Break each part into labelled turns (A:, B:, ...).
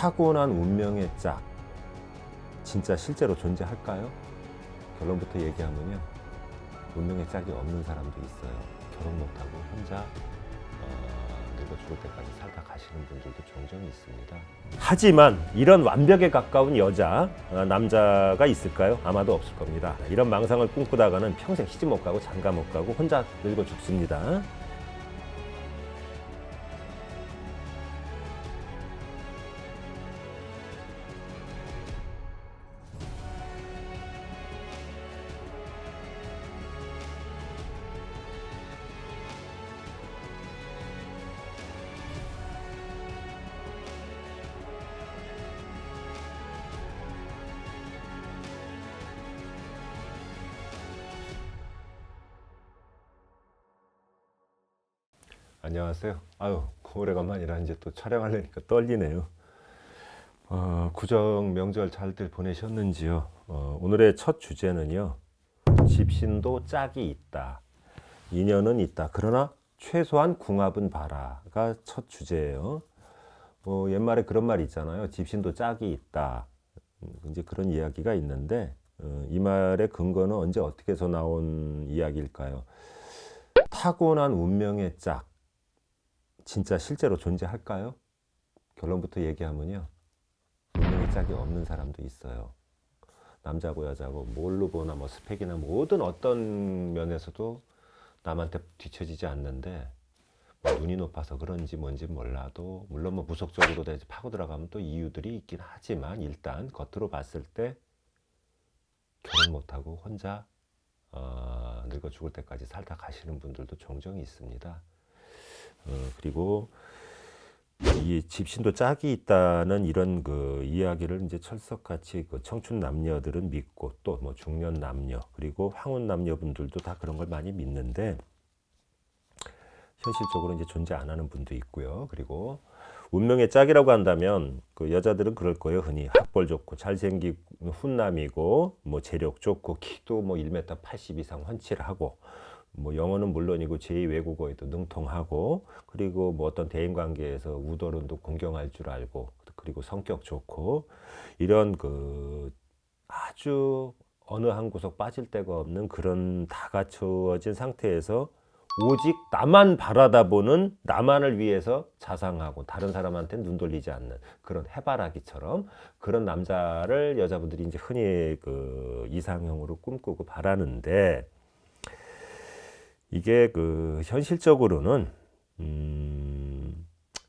A: 타고난 운명의 짝, 진짜 실제로 존재할까요? 결론부터 얘기하면요, 운명의 짝이 없는 사람도 있어요. 결혼 못하고 혼자 늙어 죽을 때까지 살다 가시는 분들도 종종 있습니다. 하지만 이런 완벽에 가까운 여자, 남자가 있을까요? 아마도 없을 겁니다. 이런 망상을 꿈꾸다가는 평생 시집 못 가고 장가 못 가고 혼자 늙어 죽습니다. 안녕하세요. 아유, 오래간만이라 이제 또 촬영하려니까 떨리네요. 구정 명절 잘들 보내셨는지요? 오늘의 첫 주제는요, 집신도 짝이 있다, 인연은 있다, 그러나 최소한 궁합은 봐라가 첫 주제예요. 옛말에 그런 말 있잖아요. 집신도 짝이 있다. 이제 그런 이야기가 있는데, 이 말의 근거는 언제 어떻게 해서 나온 이야기일까요? 타고난 운명의 짝, 진짜 실제로 존재할까요? 결론부터 얘기하면요, 운명의 짝이 없는 사람도 있어요. 남자고 여자고 뭘로 보나 뭐 스펙이나 모든 어떤 면에서도 남한테 뒤처지지 않는데, 뭐 눈이 높아서 그런지 뭔지 몰라도, 물론 뭐 무속적으로 파고 들어가면 또 이유들이 있긴 하지만, 일단 겉으로 봤을 때 결혼 못하고 혼자 늙어 죽을 때까지 살다 가시는 분들도 종종 있습니다. 그리고 이 집신도 짝이 있다는 이런 그 이야기를 이제 철석같이 그 청춘 남녀들은 믿고, 또 뭐 중년 남녀, 그리고 황혼 남녀분들도 다 그런 걸 많이 믿는데, 현실적으로 이제 존재 안 하는 분도 있고요. 그리고 운명의 짝이라고 한다면 그 여자들은 그럴 거예요. 흔히 학벌 좋고 잘생긴 훈남이고, 뭐 재력 좋고, 키도 뭐 1m 80 이상 훤칠하고, 뭐 영어는 물론이고 제2 외국어에도 능통하고, 그리고 뭐 어떤 대인 관계에서 우더른도 공경할 줄 알고, 그리고 성격 좋고, 이런 그 아주 어느 한 구석 빠질 데가 없는 그런 다 갖추어진 상태에서 오직 나만 바라다보는, 나만을 위해서 자상하고 다른 사람한테는 눈 돌리지 않는 그런 해바라기처럼, 그런 남자를 여자분들이 이제 흔히 그 이상형으로 꿈꾸고 바라는데, 이게 그 현실적으로는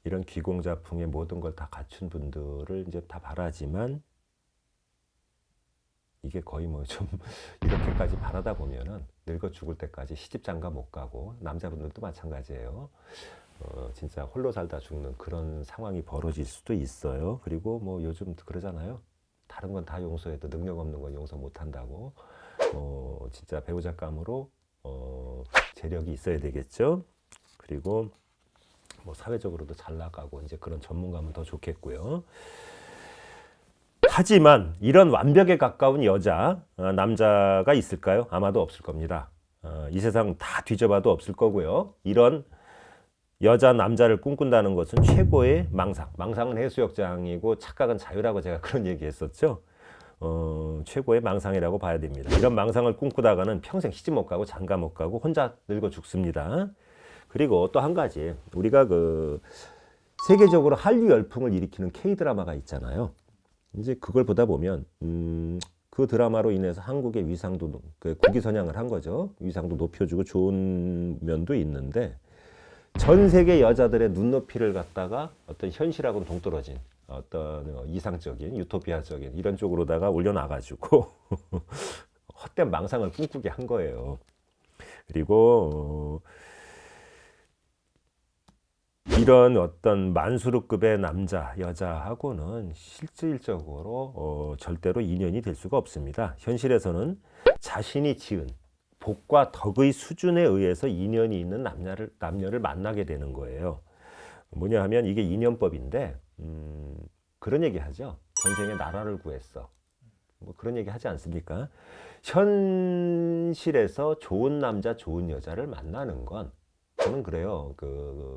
A: 이런 귀공자풍의 모든 걸 다 갖춘 분들을 이제 다 바라지만, 이게 거의 뭐 좀 이렇게까지 바라다 보면은 늙어 죽을 때까지 시집 장가 못 가고, 남자분들도 마찬가지예요. 진짜 홀로 살다 죽는 그런 상황이 벌어질 수도 있어요. 그리고 뭐 요즘 그러잖아요. 다른 건 다 용서해도 능력 없는 건 용서 못 한다고. 진짜 배우자감으로 재력이 있어야 되겠죠. 그리고 뭐 사회적으로도 잘 나가고, 이제 그런 전문가면 더 좋겠고요. 하지만 이런 완벽에 가까운 여자, 남자가 있을까요? 아마도 없을 겁니다. 이 세상 다 뒤져봐도 없을 거고요. 이런 여자, 남자를 꿈꾼다는 것은 최고의 망상. 망상은 해수욕장이고 착각은 자유라고 제가 그런 얘기 했었죠. 최고의 망상이라고 봐야 됩니다. 이런 망상을 꿈꾸다가는 평생 시집 못 가고 장가 못 가고 혼자 늙어 죽습니다. 그리고 또 한 가지, 우리가 그 세계적으로 한류 열풍을 일으키는 K-드라마가 있잖아요. 이제 그걸 보다 보면 그 드라마로 인해서 한국의 위상도, 그 국위선양을 한 거죠. 위상도 높여주고 좋은 면도 있는데, 전 세계 여자들의 눈높이를 갖다가 어떤 현실하고는 동떨어진 어떤 이상적인 유토피아적인 이런 쪽으로다가 올려놔가지고 헛된 망상을 꿈꾸게 한 거예요. 그리고 이런 어떤 만수르급의 남자, 여자하고는 실질적으로 절대로 인연이 될 수가 없습니다. 현실에서는 자신이 지은 복과 덕의 수준에 의해서 인연이 있는 남녀를 만나게 되는 거예요. 뭐냐 하면 이게 인연법인데, 그런 얘기 하죠. 전생에 나라를 구했어. 뭐 그런 얘기 하지 않습니까? 현실에서 좋은 남자, 좋은 여자를 만나는 건 저는 그래요.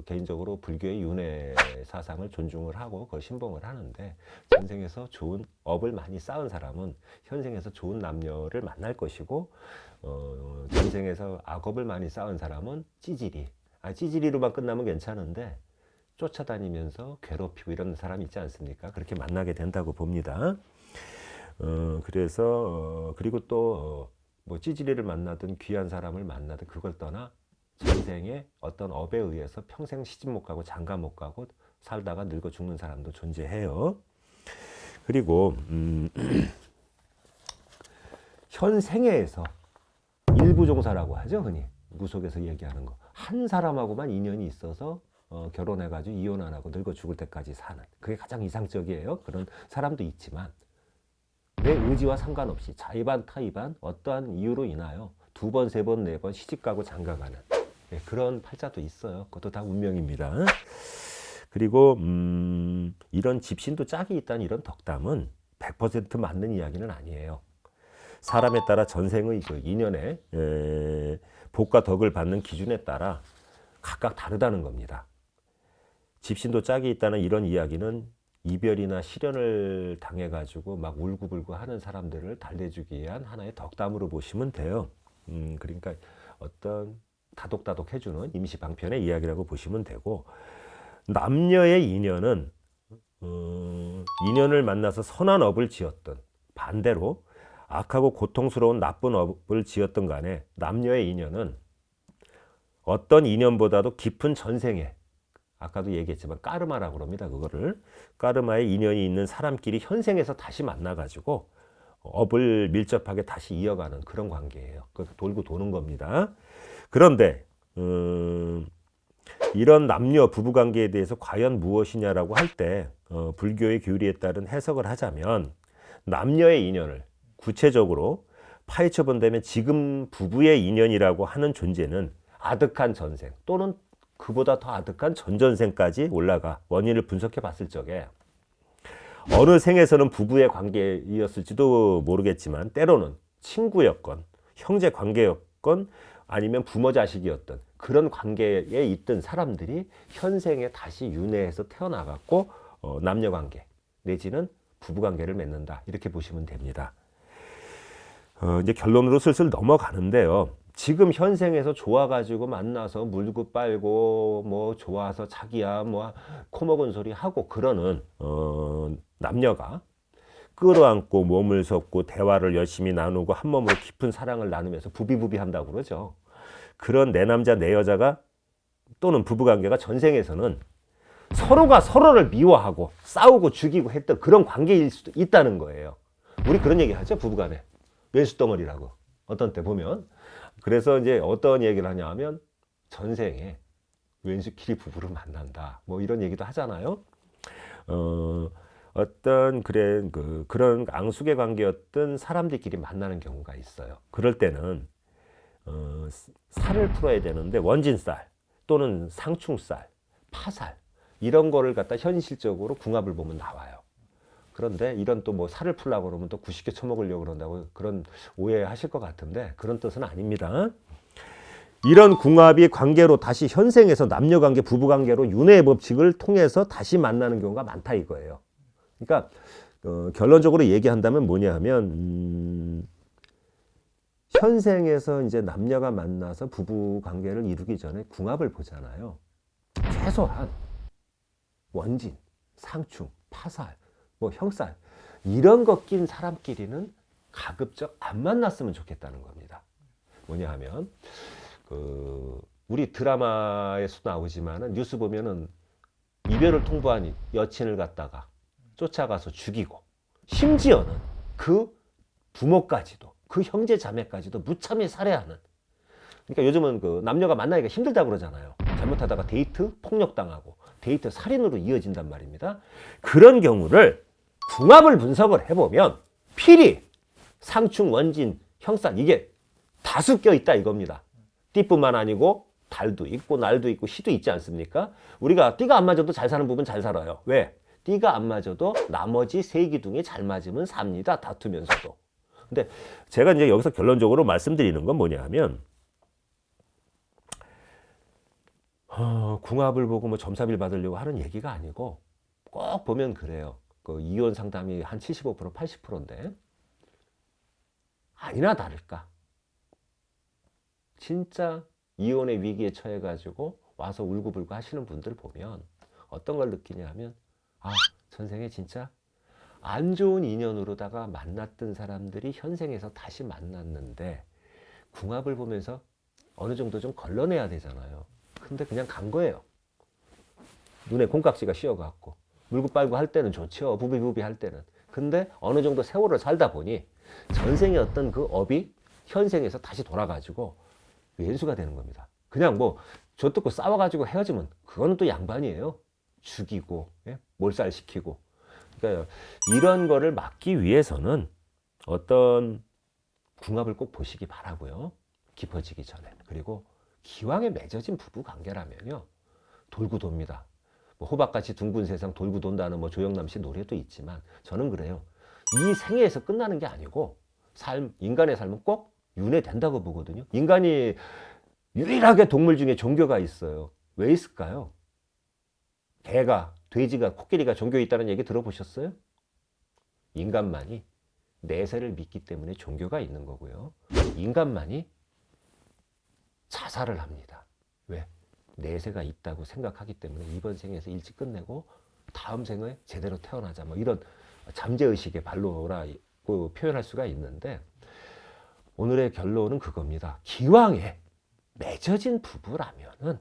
A: 개인적으로 불교의 윤회 사상을 존중을 하고 그걸 신봉을 하는데, 전생에서 좋은 업을 많이 쌓은 사람은 현생에서 좋은 남녀를 만날 것이고, 전생에서 악업을 많이 쌓은 사람은 찌질이로만 끝나면 괜찮은데 쫓아다니면서 괴롭히고 이런 사람이 있지 않습니까? 그렇게 만나게 된다고 봅니다. 그리고 또 뭐 찌질이를 만나든 귀한 사람을 만나든 그걸 떠나 전생에 어떤 업에 의해서 평생 시집 못 가고 장가 못 가고 살다가 늙어 죽는 사람도 존재해요. 그리고 현생에서 일부종사라고 하죠, 흔히 무속에서 얘기하는 거. 한 사람하고만 인연이 있어서 결혼해가지고 이혼 안 하고 늙어 죽을 때까지 사는, 그게 가장 이상적이에요. 그런 사람도 있지만 내 의지와 상관없이 자의반 타의반 어떠한 이유로 인하여 2번, 3번, 4번 시집가고 장가가는 그런 팔자도 있어요. 그것도 다 운명입니다. 그리고 이런 집신도 짝이 있다는 이런 덕담은 100% 맞는 이야기는 아니에요. 사람에 따라 전생의 그 인연의 복과 덕을 받는 기준에 따라 각각 다르다는 겁니다. 집신도 짝이 있다는 이런 이야기는 이별이나 시련을 당해가지고 막 울고불고 하는 사람들을 달래주기 위한 하나의 덕담으로 보시면 돼요. 그러니까 어떤 다독다독 해주는 임시방편의 이야기라고 보시면 되고, 남녀의 인연은 인연을 만나서 선한 업을 지었든 반대로 악하고 고통스러운 나쁜 업을 지었든 간에 남녀의 인연은 어떤 인연보다도 깊은 전생에, 아까도 얘기했지만 까르마라고 그럽니다. 그거를 까르마의 인연이 있는 사람끼리 현생에서 다시 만나가지고 업을 밀접하게 다시 이어가는 그런 관계예요. 돌고 도는 겁니다. 그런데 이런 남녀 부부관계에 대해서 과연 무엇이냐라고 할 때 불교의 교리에 따른 해석을 하자면, 남녀의 인연을 구체적으로 파헤쳐 본다면 지금 부부의 인연이라고 하는 존재는 아득한 전생 또는 그보다 더 아득한 전전생까지 올라가 원인을 분석해 봤을 적에 어느 생에서는 부부의 관계이었을지도 모르겠지만 때로는 친구였건 형제 관계였건 아니면 부모 자식이었던 그런 관계에 있던 사람들이 현생에 다시 윤회해서 태어나갖고 남녀 관계 내지는 부부 관계를 맺는다, 이렇게 보시면 됩니다. 이제 결론으로 슬슬 넘어가는데요. 지금 현생에서 좋아가지고 만나서 물고 빨고 뭐 좋아서 자기야 뭐 코먹은 소리 하고 그러는 남녀가 끌어안고 몸을 섞고 대화를 열심히 나누고 한 몸으로 깊은 사랑을 나누면서 부비부비 한다고 그러죠. 그런 내 남자 내 여자가 또는 부부관계가 전생에서는 서로가 서로를 미워하고 싸우고 죽이고 했던 그런 관계일 수도 있다는 거예요. 우리 그런 얘기 하죠, 부부간에. 왼수덩어리라고 어떤 때 보면. 그래서 이제 어떤 얘기를 하냐 하면 전생에 왼수끼리 부부를 만난다, 뭐 이런 얘기도 하잖아요. 어떤 그런 앙숙의 관계였던 사람들끼리 만나는 경우가 있어요. 그럴 때는 살을 풀어야 되는데 원진살 또는 상충살, 파살 이런 거를 갖다 현실적으로 궁합을 보면 나와요. 그런데 이런 또 뭐 살을 풀려고 그러면 또 90개 처먹으려고 그런다고 그런 오해하실 것 같은데 그런 뜻은 아닙니다. 이런 궁합이 관계로 다시 현생에서 남녀관계, 부부관계로 윤회의 법칙을 통해서 다시 만나는 경우가 많다 이거예요. 그러니까 결론적으로 얘기한다면 뭐냐 하면 현생에서 이제 남녀가 만나서 부부관계를 이루기 전에 궁합을 보잖아요. 최소한 원진, 상충, 파살, 뭐 형살 이런 거 낀 사람끼리는 가급적 안 만났으면 좋겠다는 겁니다. 뭐냐 하면 우리 드라마에서 나오지만은 뉴스 보면은 이별을 통보한 여친을 갖다가 쫓아가서 죽이고 심지어는 그 부모까지도 그 형제 자매까지도 무참히 살해하는. 그러니까 요즘은 남녀가 만나기가 힘들다고 그러잖아요. 잘못하다가 데이트 폭력당하고 데이트 살인으로 이어진단 말입니다. 그런 경우를 궁합을 분석을 해보면 필히 상충, 원진, 형살 이게 다수 껴있다 이겁니다. 띠뿐만 아니고 달도 있고 날도 있고 시도 있지 않습니까? 우리가 띠가 안 맞아도 잘 사는 부분 잘 살아요. 왜? 띠가 안 맞아도 나머지 세 기둥이 잘 맞으면 삽니다. 다투면서도. 근데 제가 이제 여기서 결론적으로 말씀드리는 건 뭐냐 하면 궁합을 보고 뭐 점사비를 받으려고 하는 얘기가 아니고 꼭 보면 그래요. 그 이혼 상담이 한 75%, 80%인데 아니나 다를까. 진짜 이혼의 위기에 처해가지고 와서 울고불고 하시는 분들 보면 어떤 걸 느끼냐 하면 아, 전생에 진짜 안 좋은 인연으로다가 만났던 사람들이 현생에서 다시 만났는데 궁합을 보면서 어느 정도 좀 걸러내야 되잖아요. 근데 그냥 간 거예요. 눈에 콩깍지가 씌어갖고 물고 빨고 할 때는 좋죠. 부비부비 할 때는. 근데 어느 정도 세월을 살다 보니 전생의 어떤 그 업이 현생에서 다시 돌아가지고 왼수가 되는 겁니다. 그냥 뭐 저 뜯고 싸워가지고 헤어지면 그거는 또 양반이에요. 죽이고 예? 몰살시키고. 그러니까 이런 거를 막기 위해서는 어떤 궁합을 꼭 보시기 바라고요. 깊어지기 전에. 그리고 기왕에 맺어진 부부 관계라면요. 돌고 돕니다. 뭐 호박같이 둥근 세상 돌고 돈다는 뭐 조영남 씨 노래도 있지만 저는 그래요. 이 생애에서 끝나는 게 아니고 인간의 삶은 꼭 윤회된다고 보거든요. 인간이 유일하게 동물 중에 종교가 있어요. 왜 있을까요? 개가, 돼지가, 코끼리가 종교에 있다는 얘기 들어보셨어요? 인간만이 내세를 믿기 때문에 종교가 있는 거고요. 인간만이 자살을 합니다. 왜? 내세가 있다고 생각하기 때문에 이번 생에서 일찍 끝내고 다음 생에 제대로 태어나자 뭐 이런 잠재의식의 발로라고 표현할 수가 있는데 오늘의 결론은 그겁니다. 기왕에 맺어진 부부라면은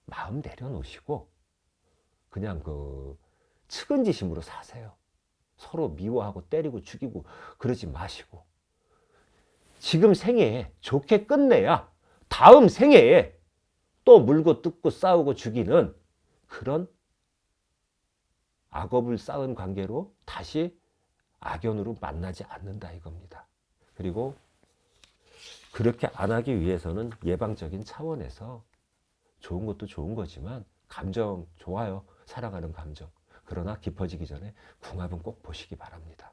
A: 마음 내려놓으시고 그냥 그 측은지심으로 사세요. 서로 미워하고 때리고 죽이고 그러지 마시고 지금 생애에 좋게 끝내야 다음 생애에 또 물고 뜯고 싸우고 죽이는 그런 악업을 쌓은 관계로 다시 악연으로 만나지 않는다 이겁니다. 그리고 그렇게 안 하기 위해서는 예방적인 차원에서 좋은 것도 좋은 거지만 감정 좋아요. 살아가는 감정. 그러나 깊어지기 전에 궁합은 꼭 보시기 바랍니다.